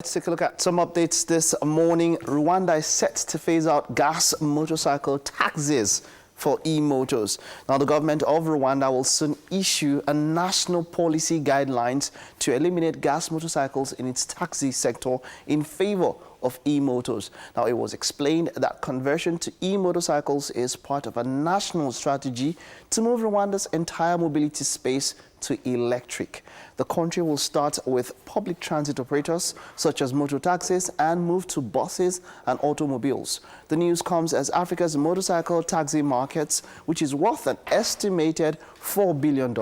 Let's take a look at some updates this morning. Rwanda is set to phase out gas motorcycle taxes for e-motors. Now, the government of Rwanda will soon issue a national policy guidelines to eliminate gas motorcycles in its taxi sector in favor of e-motors. Now, it was explained that conversion to e-motorcycles is part of a national strategy to move Rwanda's entire mobility space to electric. The country will start with public transit operators such as motor taxis and move to buses and automobiles. The news comes as Africa's motorcycle taxi markets, which is worth an estimated $4 billion,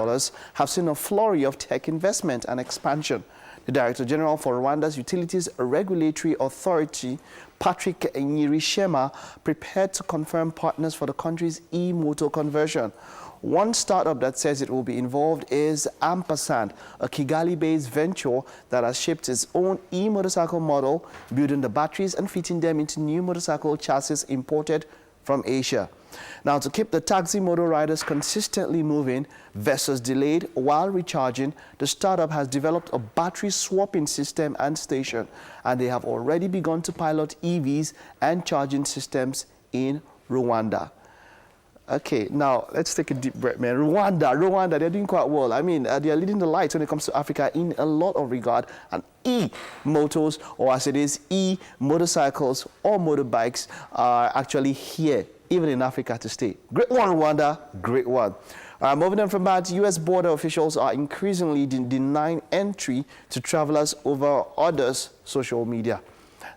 have seen a flurry of tech investment and expansion. The Director General for Rwanda's Utilities Regulatory Authority, Patrick Nyirishema, prepared to confirm partners for the country's e-motor conversion. One startup that says it will be involved is Ampersand, a Kigali-based venture that has shipped its own e-motorcycle model, building the batteries and fitting them into new motorcycle chassis imported from Asia. Now, to keep the taxi motor riders consistently moving versus delayed while recharging, the startup has developed a battery swapping system and station, and they have already begun to pilot EVs and charging systems in Rwanda. Okay, now let's take a deep breath, man. Rwanda, they're doing quite well. I mean, they are leading the light when it comes to Africa in a lot of regard. And e-motors, or as it is, e-motorcycles or motorbikes are actually here, even in Africa, to stay. Great one, Rwanda, great one. Moving on from that, U.S. border officials are increasingly denying entry to travelers over others' social media.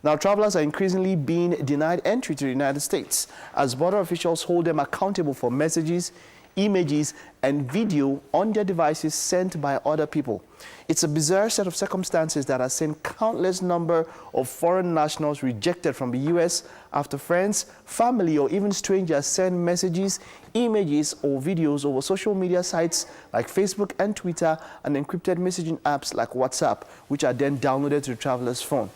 Now, travelers are increasingly being denied entry to the United States as border officials hold them accountable for messages, images, and video on their devices sent by other people. It's a bizarre set of circumstances that has seen countless number of foreign nationals rejected from the U.S. after friends, family, or even strangers send messages, images, or videos over social media sites like Facebook and Twitter and encrypted messaging apps like WhatsApp, which are then downloaded to the traveler's phone.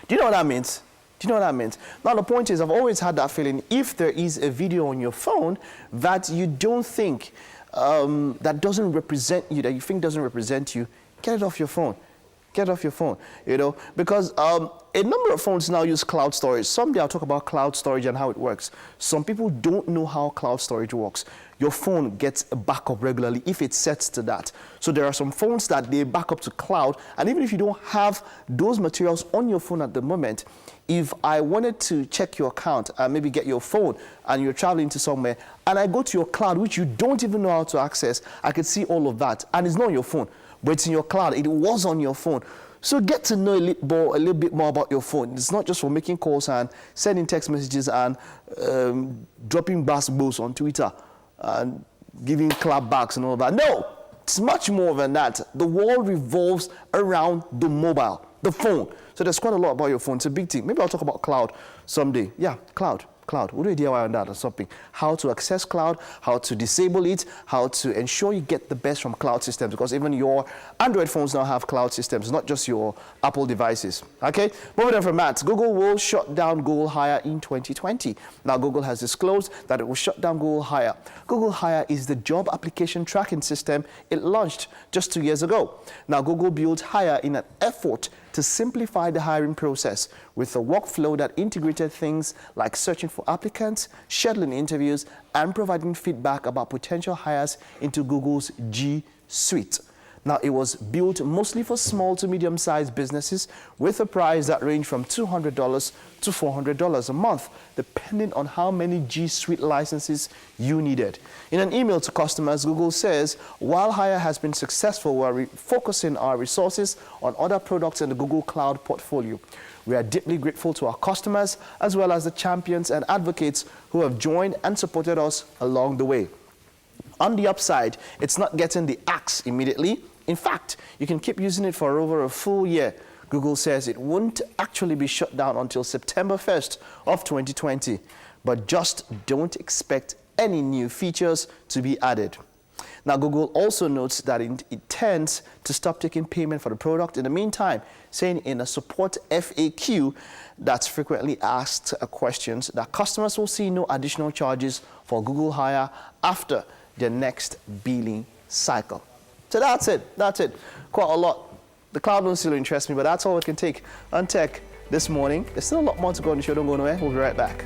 Do you know what that means? Do you know what that means? Now, the point is, I've always had that feeling, if there is a video on your phone that you don't think, that doesn't represent you, that you think doesn't represent you, get it off your phone. Get it off your phone, you know, because a number of phones now use cloud storage. Someday I'll talk about cloud storage and how it works. Some people don't know how cloud storage works. Your phone gets a backup regularly if it's set to that. So there are some phones that they back up to cloud, and even if you don't have those materials on your phone at the moment, if I wanted to check your account and maybe get your phone and you're traveling to somewhere, and I go to your cloud, which you don't even know how to access, I could see all of that, and it's not on your phone, but it's in your cloud. It was on your phone. So get to know a little bit more about your phone. It's not just for making calls and sending text messages and dropping basketballs on Twitter and giving clapbacks and all that. No, it's much more than that. The world revolves around the mobile, the phone. So there's quite a lot about your phone. It's a big thing. Maybe I'll talk about cloud someday. Yeah, cloud. We'll do a DIY on that or something. How to access cloud, how to disable it, how to ensure you get the best from cloud systems, because even your Android phones now have cloud systems, not just your Apple devices. Okay, moving on from that, Google will shut down Google Hire in 2020. Now, Google has disclosed that it will shut down Google Hire. Google Hire is the job application tracking system it launched just 2 years ago. Now, Google built Hire in an effort to simplify the hiring process with a workflow that integrated things like searching for applicants, scheduling interviews, and providing feedback about potential hires into Google's G Suite. Now, it was built mostly for small to medium-sized businesses with a price that ranged from $200 to $400 a month, depending on how many G Suite licenses you needed. In an email to customers, Google says, while Hire has been successful, we're focusing our resources on other products in the Google Cloud portfolio. We are deeply grateful to our customers, as well as the champions and advocates who have joined and supported us along the way. On the upside, it's not getting the axe immediately. In fact, you can keep using it for over a full year. Google says it won't actually be shut down until September 1st of 2020, but just don't expect any new features to be added. Now, Google also notes that it intends to stop taking payment for the product in the meantime, saying in a support FAQ that's frequently asked questions that customers will see no additional charges for Google Hire after their next billing cycle. So that's it. Quite a lot The cloud don't still interest me, but that's all we can take on tech this morning. There's still a lot more to go on the show. Don't go nowhere. We'll be right back.